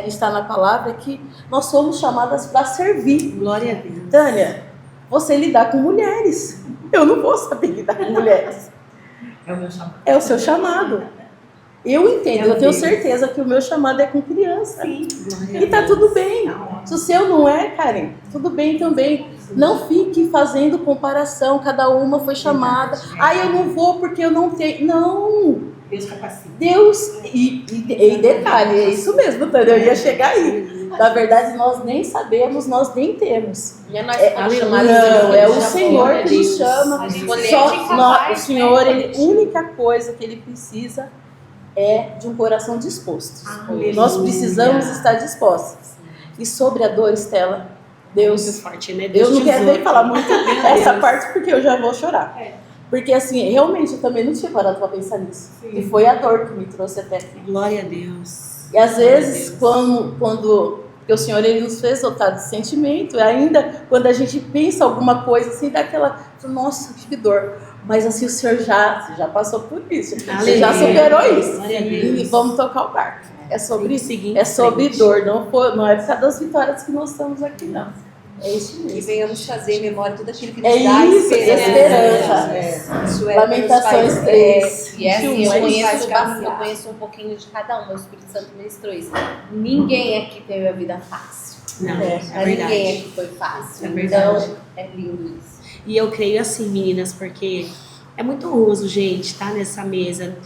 está na palavra, é que nós somos chamadas para servir. Glória a Deus. Tânia, você lidar com mulheres. Eu não vou saber lidar com mulheres. É o meu chamado. É o seu chamado. Eu entendo, eu tenho certeza que o meu chamado é com criança. Sim. E tá tudo bem. Se o seu não é, Karen, tudo bem também. Não fique fazendo comparação, cada uma foi chamada. Ah, eu não vou porque eu não tenho. Não. Deus capacita. Deus, e detalhe, é isso mesmo, Tânia, eu ia chegar aí. Na verdade, nós nem sabemos, nós nem temos. E nós Não, é o Senhor que nos chama. A gente Só é incapaz, o Senhor, né? a única coisa que Ele precisa é de um coração disposto. Aleluia. Nós precisamos estar dispostos. E sobre a dor, Estela, Deus, Forte, né? eu Deus não te quero usou. nem falar muito essa parte porque eu já vou chorar. Porque assim, realmente eu também não tinha parado para pensar nisso. E foi a dor que me trouxe até aqui. Glória a Deus. E às vezes, quando porque o Senhor Ele nos fez dotar de sentimento, e ainda quando a gente pensa alguma coisa assim, dá aquela, nossa, que dor. Mas assim, o Senhor já passou por isso. Você já superou isso. Glória a Deus. E vamos tocar o barco. É sobre seguir é em sobre frente. dor, não é por causa das vitórias que nós estamos aqui, não. É isso Que mesmo. venhamos fazer em memória tudo aquilo que É nos dá isso, esperança. Isso é Lamentações 3. E é assim, 21, eu conheço um pouquinho de cada uma, o Espírito Santo ministrou isso. Ninguém aqui teve a vida fácil. Não, Pra ninguém aqui foi fácil. É verdade. Então, é lindo isso. E eu creio assim, meninas, porque é muito honroso, gente, estar nessa mesa,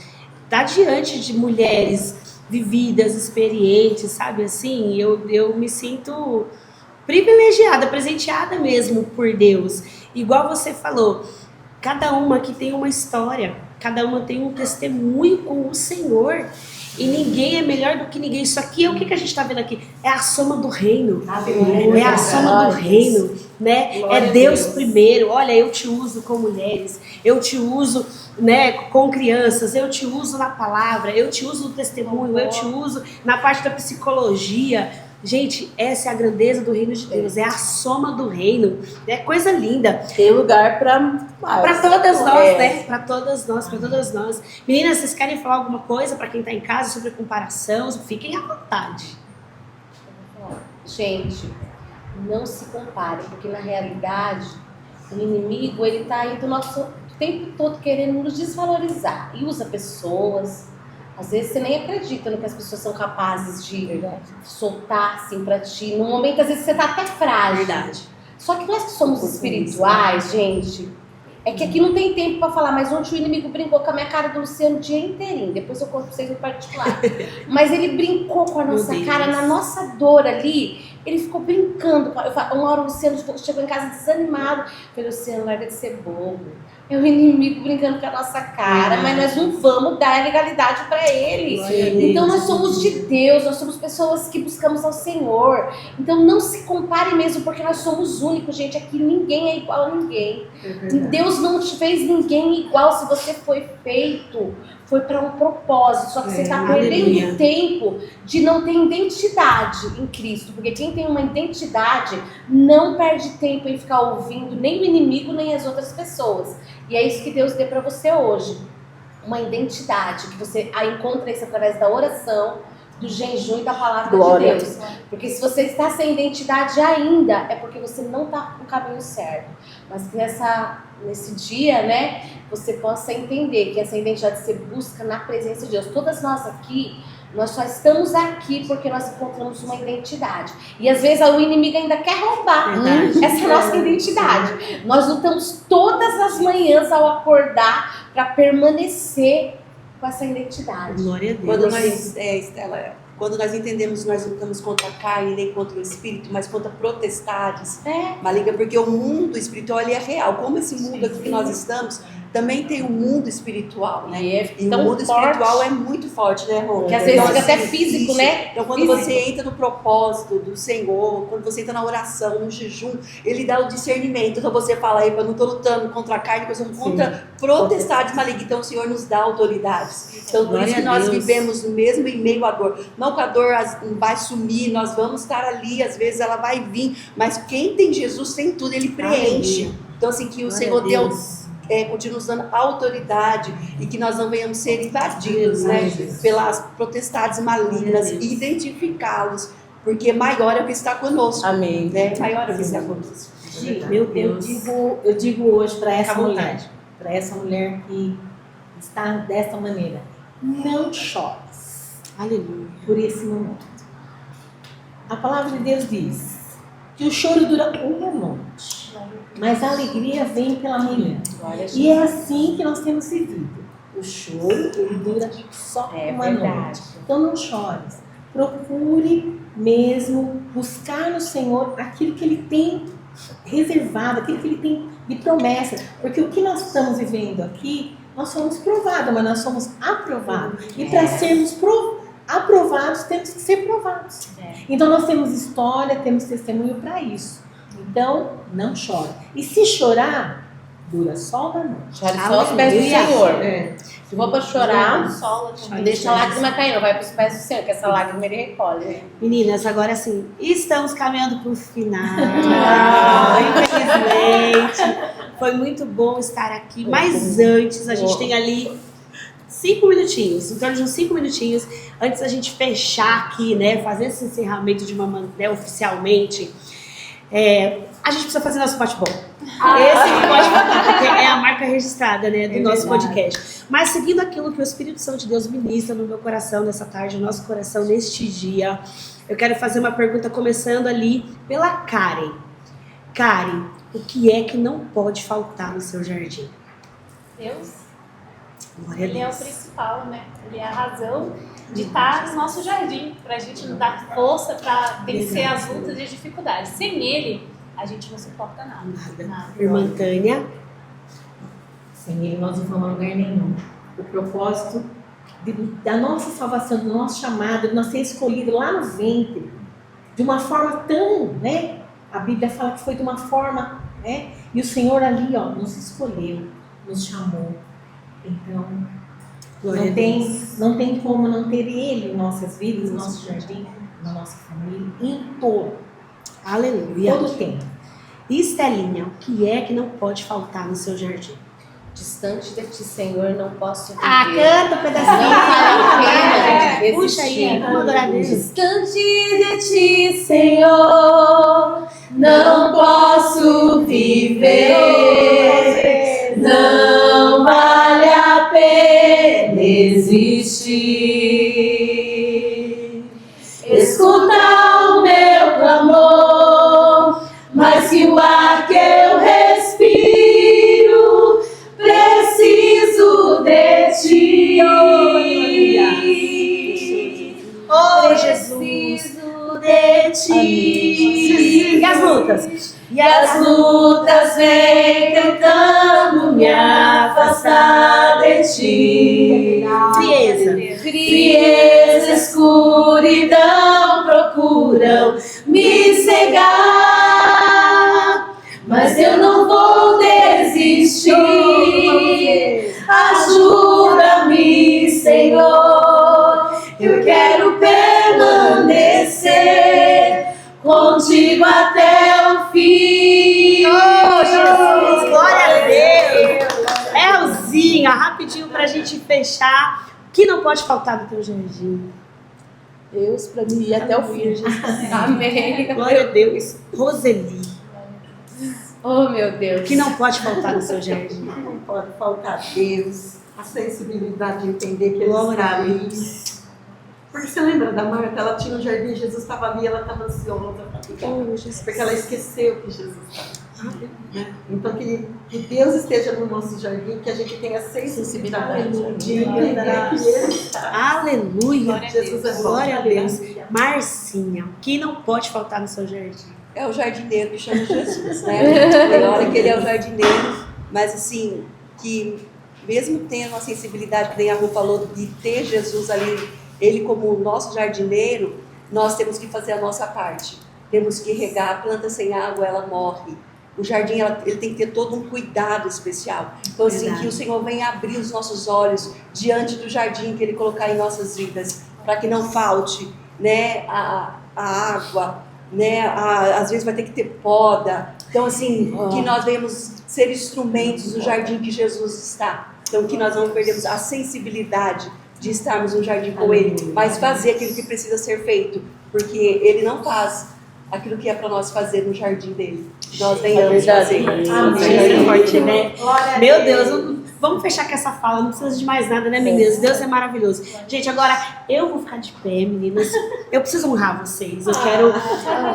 estar diante de mulheres vividas, experientes, sabe assim? Eu me sinto privilegiada, presenteada mesmo por Deus. Igual você falou, cada uma aqui tem uma história, cada uma tem um testemunho com o Senhor. E ninguém é melhor do que ninguém. Isso aqui é o que a gente está vendo aqui. É a soma do reino. É a soma do reino, né? É Deus primeiro. Olha, eu te uso com mulheres, eu te uso, né, com crianças, eu te uso na palavra, eu te uso no testemunho, eu te uso na parte da psicologia. Gente, essa é a grandeza do reino de Deus, é a soma do reino, é coisa linda. Tem lugar para todas nós, né? Para todas nós. Meninas, vocês querem falar alguma coisa para quem está em casa sobre comparação? Fiquem à vontade. Gente, não se compare, porque na realidade o inimigo ele tá aí o tempo todo querendo nos desvalorizar e usa pessoas. Às vezes você nem acredita no que as pessoas são capazes de soltar assim pra ti. No momento, às vezes, você tá até frágil. Verdade. Só que nós que somos espirituais, gente, é que aqui não tem tempo pra falar, mas ontem o inimigo brincou com a minha cara do Luciano o dia inteirinho. Depois eu conto pra vocês no particular. Mas ele brincou com a nossa cara, na nossa dor ali. Ele ficou brincando. Uma hora o Luciano chegou em casa desanimado. Eu falei, Luciano, larga de ser bobo. É o inimigo brincando com a nossa cara, mas nós não vamos dar a legalidade para ele. Então nós somos de Deus, nós somos pessoas que buscamos ao Senhor. Então não se compare mesmo, porque nós somos únicos, gente. Aqui ninguém é igual a ninguém. Deus não te fez ninguém igual. Se você foi feito, foi para um propósito. Só que você está perdendo tempo de não ter identidade em Cristo. Porque quem tem uma identidade não perde tempo em ficar ouvindo nem o inimigo, nem as outras pessoas. E é isso que Deus deu para você hoje. Uma identidade, que você encontra isso através da oração, do jejum e da palavra de Deus. Porque se você está sem identidade ainda, é porque você não está no caminho certo. Mas que nesse dia, né, você possa entender que essa identidade você busca na presença de Deus. Todas nós aqui, nós só estamos aqui porque nós encontramos uma identidade. E às vezes o inimigo ainda quer roubar essa nossa identidade. Nós lutamos todas as manhãs ao acordar para permanecer com essa identidade. Glória a Deus. Quando nós, Estela, quando nós entendemos que nós lutamos contra a carne, nem contra o espírito, mas contra potestades malignas, porque o mundo espiritual ele é real. Como esse mundo aqui que nós estamos, também tem o mundo espiritual, né? E o mundo espiritual é muito forte, né, Rô? Que às vezes fica até físico, né? Então, quando você entra no propósito do Senhor, quando você entra na oração, no jejum, ele dá o discernimento. Então, você fala, eu não estou lutando contra a carne, eu estou contra potestades malignas. Então, o Senhor nos dá autoridades. Então, por isso que nós vivemos mesmo em meio à dor. Não que a dor vai sumir, nós vamos estar ali, às vezes ela vai vir, mas quem tem Jesus tem tudo, ele preenche. Então, assim, que o Senhor deu... continua nos dando autoridade e que nós não venhamos ser invadidos, né, pelas potestades malignas e identificá-los, porque maior é o que está conosco. Amém. Né? Maior é o que está conosco. Meu Deus. Eu digo hoje para essa mulher que está dessa maneira, não chores. Aleluia. Por esse momento. A palavra de Deus diz que o choro dura uma noite, mas a alegria vem pela manhã. E é assim que nós temos vivido. O choro, ele dura só uma noite. Então não chores. Procure mesmo buscar no Senhor aquilo que Ele tem reservado, aquilo que Ele tem de promessa. Porque o que nós estamos vivendo aqui, nós somos provados, mas nós somos aprovados. E para sermos aprovados, temos que ser provados. Então nós temos história, temos testemunho para isso. Então, não chore. E se chorar, dura só uma noite. Chore só aos pés do Senhor. Se for para chorar, deixa a lágrima cair, não vai para os pés do Senhor, que essa lágrima ele recolhe. Meninas, agora sim, estamos caminhando para o final. Infelizmente, foi muito bom estar aqui. Mas antes, a gente tem ali 5 minutinhos, em torno de uns 5 minutinhos, antes da gente fechar aqui, né, fazer esse encerramento de uma maneira oficialmente. A gente precisa fazer nosso bate-bom. Esse pode falar, porque é a marca marca registrada, né, do nosso podcast. Mas seguindo aquilo que o Espírito Santo de Deus ministra no meu coração nessa tarde, no nosso coração neste dia, eu quero fazer uma pergunta começando ali pela Karen. Karen, o que é que não pode faltar no seu jardim? Deus, Glória a Ele é o Deus. principal, né? Ele é a razão de estar no nosso jardim, para a gente nos dar força para vencer as lutas e as dificuldades. Sem Ele, a gente não suporta nada. Nada. Irmã Tânia. Sem Ele nós não vamos a lugar nenhum. O propósito da nossa salvação, do nosso chamado, de nós ser escolhido lá no ventre, de uma forma tão, né? A Bíblia fala que foi de uma forma, né? E o Senhor ali, ó, nos escolheu, nos chamou. Então, Glória a Deus. não tem como não ter Ele em nossas vidas, no nosso jardim, na nossa família, em Aleluia. todo o tempo. E Estelinha, o que é que não pode faltar no seu jardim? Distante de ti, Senhor, não posso viver. Canta um pedacinho. Não vale a pena resistir. Puxa aí, vamos adorar a Deus. Distante de ti, Senhor, não posso viver. Não vale a pena existir. Escuta o meu clamor, mais que o ar que eu respiro, preciso de ti. Oh, Jesus, de ti. E as lutas? E as lutas vêm tentando me afastar de ti. Frieza. Frieza, escuridão procuram me cegar, mas eu não vou desistir. Ajuda-me, Senhor, eu quero permanecer contigo até o fim. Oh, Jesus, glória a Deus. Elzinha, rapidinho pra gente fechar. O que não pode faltar no teu jardim? Deus para mim ir até o fim. Amém. Glória a Deus. Roseli, Oh, meu Deus. o que não pode faltar no seu jardim? Não pode faltar Deus, a sensibilidade de entender que Ele Glória está a ali. Porque você lembra da Marta? Ela tinha um jardim, Jesus estava ali, ela estava ansiosa para ficar. Porque ela esqueceu que Jesus estava. Né? Então, que Deus esteja no nosso jardim, que a gente tenha sensibilidade de entender que Ele está. Aleluia. Jesus é bom. Glória a Deus. Marcinha, o que não pode faltar no seu jardim? É o jardineiro que chama Jesus, né? Tem hora que ele é o jardineiro, mas assim, que mesmo tendo a sensibilidade que nem a Rô falou de ter Jesus ali, ele como o nosso jardineiro, nós temos que fazer a nossa parte. Temos que regar, a planta sem água, ela morre. O jardim, ele tem que ter todo um cuidado especial. Então, assim, Verdade. que o Senhor venha abrir os nossos olhos diante do jardim que Ele colocar em nossas vidas, para que não falte, né, a água, né, às vezes vai ter que ter poda. Então, assim, que nós venhamos ser instrumentos do jardim que Jesus está. Então, que nós não perdemos a sensibilidade de estarmos no jardim com Ele, mas fazer aquilo que precisa ser feito, porque Ele não faz aquilo que é para nós fazer no jardim dele. Nós venhamos fazer. Amém. Forte, né? Meu Deus, vamos fechar com essa fala, não precisa de mais nada, né, meninas? Deus é maravilhoso. Gente, agora eu vou ficar de pé, meninas. Eu preciso honrar vocês. Eu quero,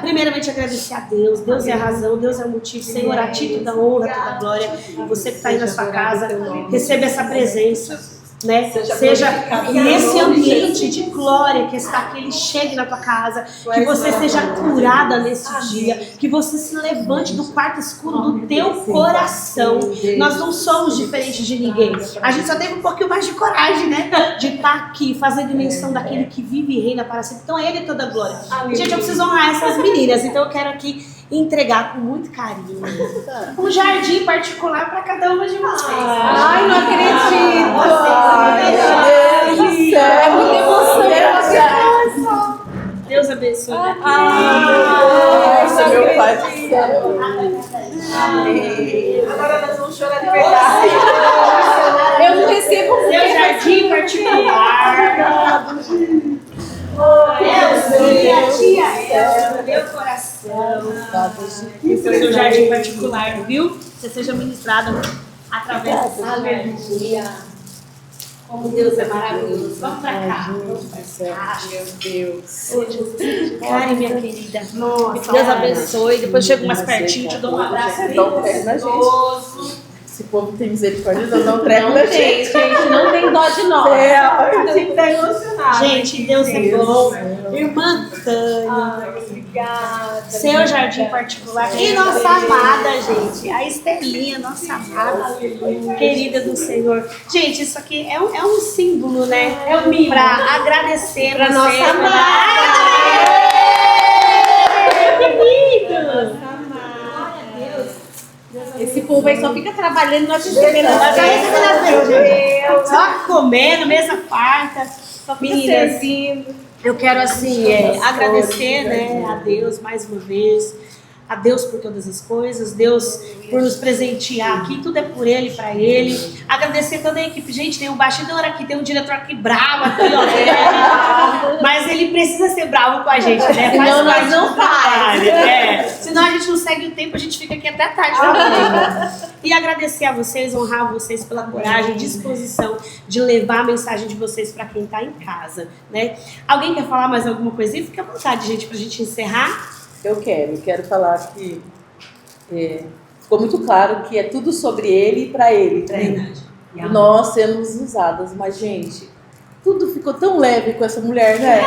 primeiramente, agradecer a Deus. Deus é a razão, Deus é o motivo. Senhor, a ti toda a honra, toda a glória. Você que está aí na sua casa, receba essa presença. Né? Seja nesse ambiente de glória que está aqui, ele chegue na tua casa, que você seja curada nesse dia, que você se levante do quarto escuro do teu coração. Nós não somos diferentes de ninguém, a gente só teve um pouquinho mais de coragem, né? De estar aqui, fazendo menção daquele que vive e reina para sempre. Então a ele toda a glória. Gente, eu preciso honrar essas meninas, então eu quero aqui entregar com muito carinho um jardim particular para cada uma de vocês. Ai, não acredito. Meu Deus do céu. É muita emoção. Deus abençoe. Nossa, meu Pai do céu. Agora nós vamos chorar de verdade. Eu não recebo Seu jardim particular. Elzinha, tia Elza, meu coração. Esse é o seu jardim particular, viu? Você seja ministrada através dessa mulher. Como Deus é maravilhoso. Vamos pra cá. Vamos pra cá. Meu Deus. Ô, Jesus. Karen, minha querida. Nossa, Deus abençoe. Depois chego mais pertinho, te dou um abraço bem Dá um treco na gostoso. Esse povo tem misericórdia, dá um treco Não na tem, gente. gente, não tem dó de nós. a gente tá emocionada. Gente, Deus é bom. Irmã Tânia. Obrigada. Seu jardim particular. E nossa amada, gente. A Estelinha, nossa amada. Querida do Senhor. Gente, isso aqui é um símbolo, né? É um mimo. Pra agradecer Pra você, nossa amada. Esse povo aí só fica trabalhando, nós recebendo. Só comendo, mesa farta. Meninas, servindo. eu quero assim agradecer, né, a Deus mais uma vez, a Deus por todas as coisas, Deus por nos presentear aqui, tudo é por Ele, para Ele. Agradecer toda a equipe. Gente, tem um bastidor aqui, tem um diretor aqui bravo aqui, ó. Mas ele precisa ser bravo com a gente, né? Senão nós parte não do trabalho, Senão a gente não segue o tempo, a gente fica aqui até tarde. E agradecer a vocês, honrar vocês pela coragem, disposição de levar a mensagem de vocês para quem está em casa, né? Alguém quer falar mais alguma coisinha? Fica à vontade, gente, pra gente encerrar. Eu quero falar que ficou muito claro que é tudo sobre ele e para ele. Verdade. Nós sermos usadas, mas gente, tudo ficou tão leve com essa mulher, né?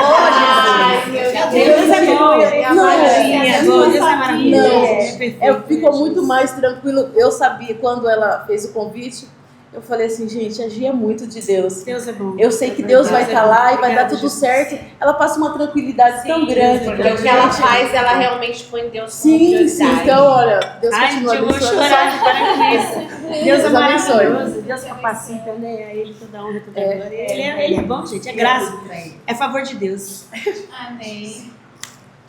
Deus é bom. Deus é maravilhoso. Ficou muito mais tranquilo. Eu sabia quando ela fez o convite. Eu falei assim, gente, agia muito de Deus. Deus é bom. Eu sei que Deus vai estar lá e vai dar tudo certo. Ela passa uma tranquilidade tão grande. Porque o que ela faz, ela realmente põe Deus como Sim. prioridade. Então, olha, Deus Ai, continua eu vou abençoando. chorar de paraquedas. Deus é Deus abençoe. maravilhoso. Deus capacita, né? A Ele toda honra, toda glória. Ele é bom, gente. É graça. É favor de Deus. Amém.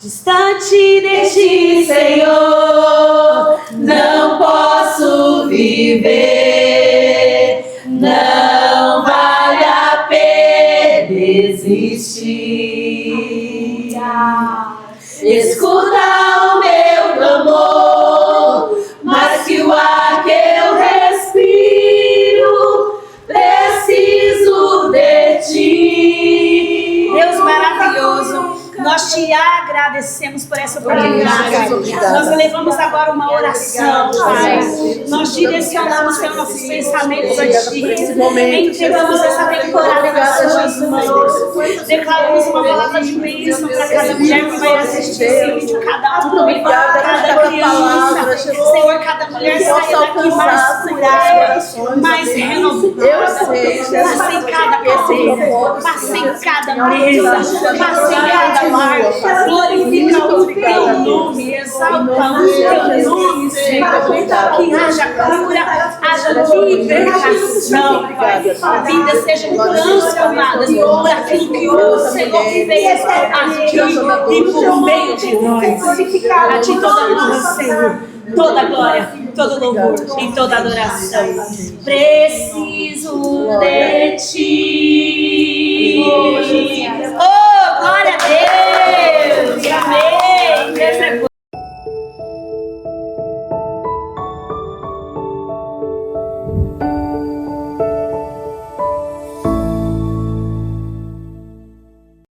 Distante de ti, Senhor, não posso viver, não vale a pena desistir. Escuta o meu clamor, mas que o ar que eu respiro, preciso de ti. Deus maravilhoso. Nós te agradecemos por essa oportunidade. Nós elevamos agora uma oração, Pai. Nós direcionamos os nossos pensamentos a Ti. Entregamos essa temporada nas Suas mãos. Declaramos uma palavra de bênção para cada mulher que vai assistir esse vídeo, cada um, cada criança. Senhor, cada mulher saia daqui mais curada, mais renovada. Passa em cada cadeira, passa em cada mesa, passa em cada lar. Glorifica o Teu nome, exalta o Teu nome, Senhor. Que haja cura, haja libertação, vidas sejam transformadas por aquilo que o Senhor veio aqui e por meio de nós. A Ti toda a honra, Senhor, toda a glória, todo louvor e toda adoração. Preciso de Ti.